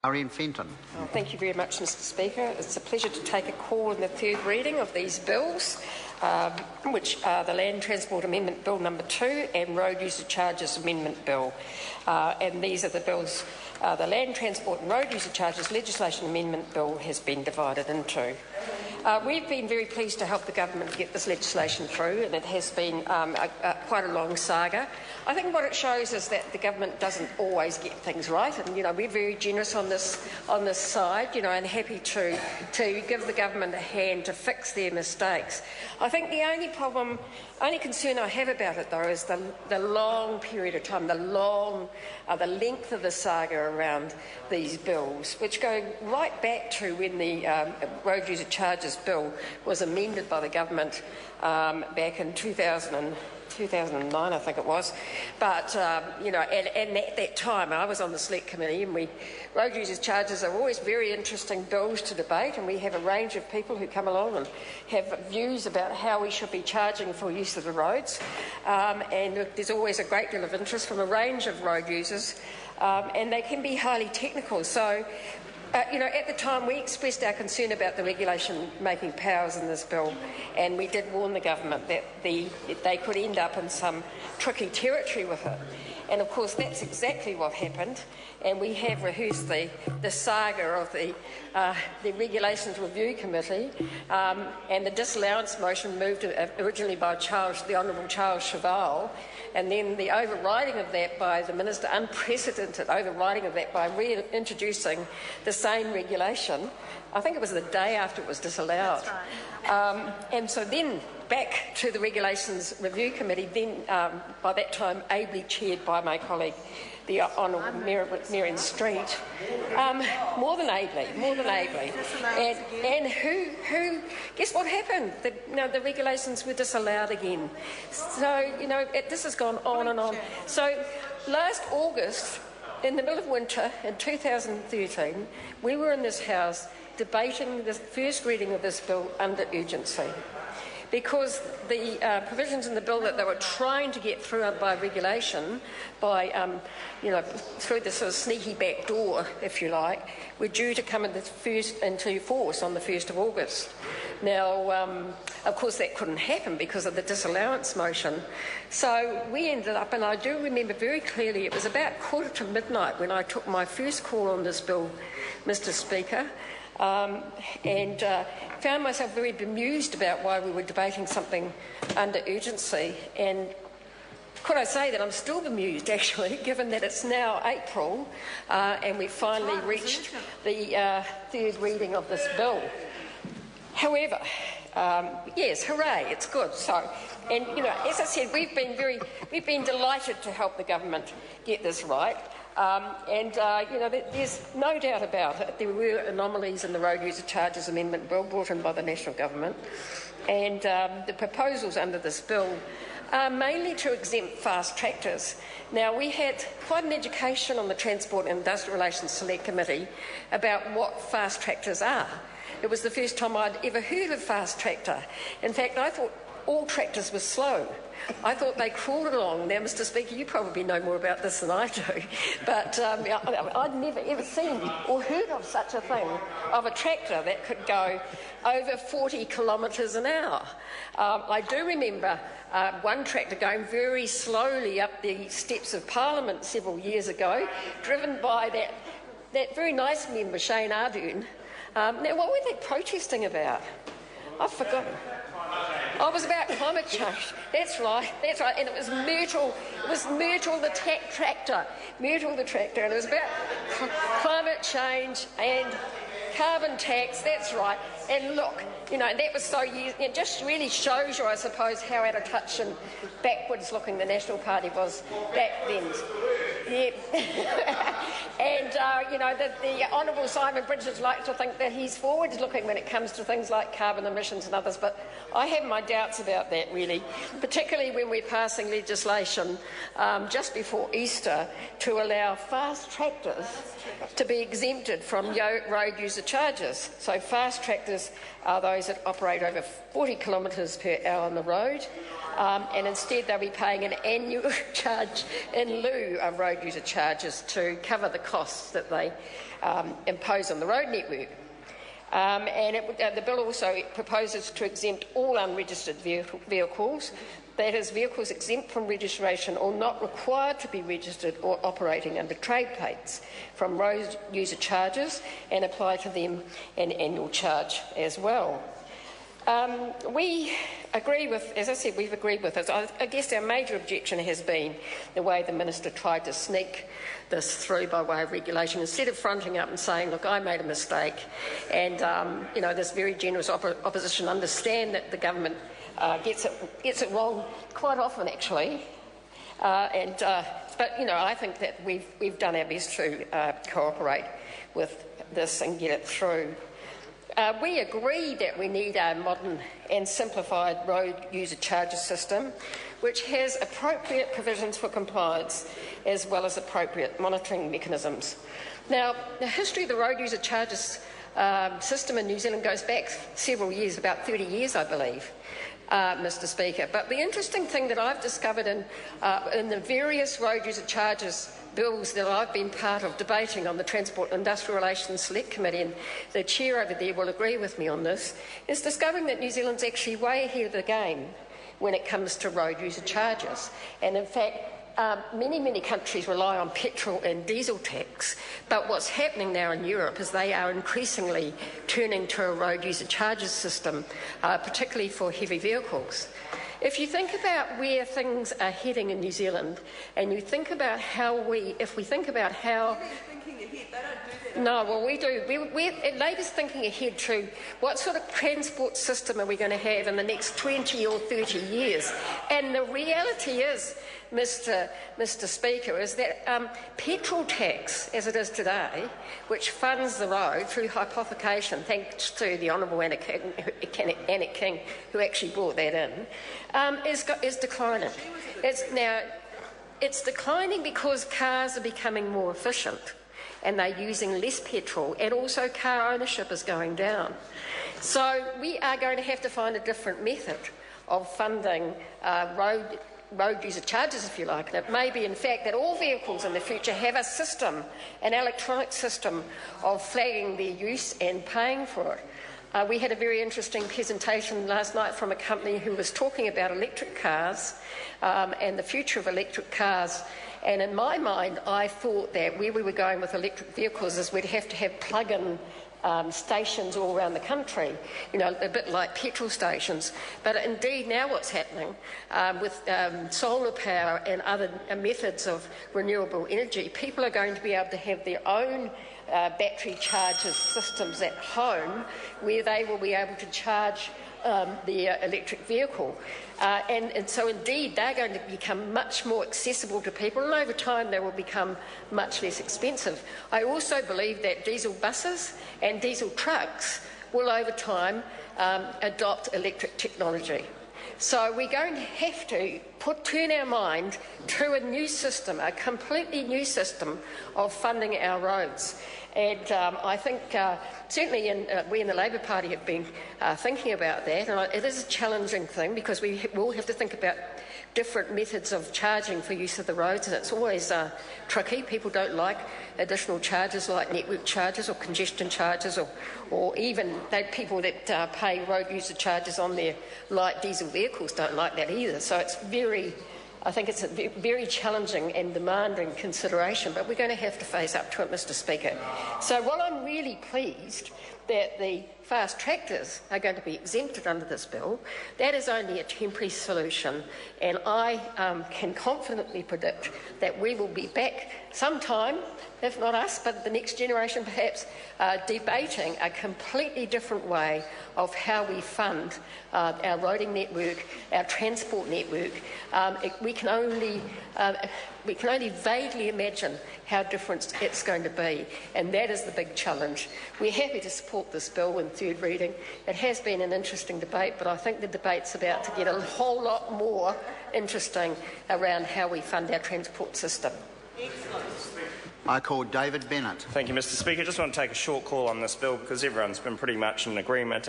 Marion Fenton. Oh, thank you very much, Mr Speaker. It's a pleasure to take a call in the third reading of these bills, which are the Land Transport Amendment Bill number 2 and Road User Charges Amendment Bill. And these are the bills the Land Transport and Road User Charges Legislation Amendment Bill has been divided into. We've been very pleased to help the government get this legislation through, and it has been quite a long saga. I think what it shows is that the government doesn't always get things right, and we're very generous on this side, and happy to give the government a hand to fix their mistakes. I think the only concern I have about it though is the long period of time, the length of the saga around these bills, which go right back to when the Road User Charges Bill was amended by the government back in 2009, I think it was. But, and at that time I was on the Select Committee, and road users charges are always very interesting bills to debate, and we have a range of people who come along and have views about how we should be charging for use of the roads. And there's always a great deal of interest from a range of road users, and they can be highly technical. So, at the time we expressed our concern about the regulation-making powers in this bill, and we did warn the government that they could end up in some tricky territory with it. And of course that's exactly what happened, and we have rehearsed the saga of the Regulations Review Committee and the disallowance motion moved originally by the Honourable Charles Cheval, and then the overriding of that by the Minister, unprecedented overriding of that by reintroducing the same regulation. I think it was the day after it was disallowed. That's right. And so then back to the Regulations Review Committee, then by that time ably chaired by my colleague, the Honourable Marion Street, more than ably. And who? Guess what happened? The regulations were disallowed again. So this has gone on and on. So last August, in the middle of winter in 2013, we were in this House debating the first reading of this bill under urgency, because the provisions in the bill that they were trying to get through by regulation, through the sort of sneaky back door, if you like, were due to come into force on the 1st of August. Now, of course, that couldn't happen because of the disallowance motion. So we ended up, and I do remember very clearly, it was about midnight when I took my first call on this bill, Mr Speaker, and found myself very bemused about why we were debating something under urgency. And could I say that I'm still bemused, actually, given that it's now April and we've finally reached the third reading of this bill. However, yes, hooray, it's good. So, and as I said, we've been delighted to help the government get this right. There's no doubt about it. There were anomalies in the Road User Charges Amendment Bill brought in by the National Government, and the proposals under this bill are mainly to exempt fast tractors. Now, we had quite an education on the Transport and Industrial Relations Select Committee about what fast tractors are. It was the first time I'd ever heard of fast tractor. In fact, I thought all tractors were slow. I thought they crawled along. Now, Mr Speaker, you probably know more about this than I do, but I'd never ever seen or heard of such a thing, of a tractor that could go over 40 kilometres an hour. I do remember one tractor going very slowly up the steps of Parliament several years ago, driven by that very nice member, Shane Ardern. Now, what were they protesting about? I've forgotten. Oh, it was about climate change. That's right. And it was Myrtle. It was Myrtle the tractor. Myrtle the tractor. And it was about climate change and carbon tax. That's right. And look, that was so years. It just really shows you, I suppose, how out of touch and backwards looking the National Party was back then. Yeah. And, the Honourable Simon Bridges likes to think that he's forward-looking when it comes to things like carbon emissions and others, but I have my doubts about that, really, particularly when we're passing legislation just before Easter to allow fast tractors to be exempted from road user charges. So fast tractors are those that operate over 40 kilometres per hour on the road, and instead they'll be paying an annual charge in lieu of road user charges to cover the costs that they impose on the road network. The bill also proposes to exempt all unregistered vehicles, that is, vehicles exempt from registration or not required to be registered or operating under trade plates, from road user charges, and apply to them an annual charge as well. We agree with, as I said, we've agreed with this. I guess our major objection has been the way the Minister tried to sneak this through by way of regulation, instead of fronting up and saying, look, I made a mistake, and this very generous opposition understand that the government gets it wrong quite often, actually. But I think that we've done our best to cooperate with this and get it through. We agree that we need a modern and simplified road user charges system, which has appropriate provisions for compliance as well as appropriate monitoring mechanisms. Now, the history of the road user charges system in New Zealand goes back several years, about 30 years, I believe, Mr. Speaker. But the interesting thing that I've discovered in the various road user charges bills that I've been part of debating on the Transport and Industrial Relations Select Committee, and the chair over there will agree with me on this, is discovering that New Zealand's actually way ahead of the game when it comes to road user charges. And in fact, many countries rely on petrol and diesel tax, but what's happening now in Europe is they are increasingly turning to a road user charges system, particularly for heavy vehicles. If you think about where things are heading in New Zealand, and you think about if we think about how... No, well, we do. Labor's thinking ahead to what sort of transport system are we going to have in the next 20 or 30 years. And the reality is, Mr. Speaker, is that petrol tax, as it is today, which funds the road through hypothecation, thanks to the Honourable Anna King, who actually brought that in, is declining. It's declining because cars are becoming more efficient, and they're using less petrol, and also car ownership is going down. So we are going to have to find a different method of funding road user charges, if you like. And it may be, in fact, that all vehicles in the future have a system, an electronic system of flagging their use and paying for it. We had a very interesting presentation last night from a company who was talking about electric cars and the future of electric cars. And in my mind, I thought that where we were going with electric vehicles is we'd have to have plug-in stations all around the country, a bit like petrol stations. But indeed, now what's happening with solar power and other methods of renewable energy, people are going to be able to have their own battery charges systems at home where they will be able to charge their electric vehicle. And so indeed they're going to become much more accessible to people, and over time they will become much less expensive. I also believe that diesel buses and diesel trucks will over time adopt electric technology. So we're going to have to turn our mind to a new system, a completely new system of funding our roads. And I think certainly we in the Labor Party have been thinking about that, and it is a challenging thing because we will have to think about different methods of charging for use of the roads, and it's always tricky. People don't like additional charges like network charges or congestion charges, or even people that pay road user charges on their light diesel vehicles don't like that either. So I think it's a very challenging and demanding consideration, but we're going to have to face up to it, Mr. Speaker. So while I'm really pleased that the fast tractors are going to be exempted under this bill, that is only a temporary solution, and I can confidently predict that we will be back sometime, if not us, but the next generation perhaps, debating a completely different way of how we fund our roading network, our transport network. We can only vaguely imagine how different it's going to be, and that is the big challenge. We're happy to support this bill in third reading. It has been an interesting debate, but I think the debate's about to get a whole lot more interesting around how we fund our transport system. Excellent. I call David Bennett. Thank you, Mr. Speaker. I just want to take a short call on this bill because everyone's been pretty much in agreement.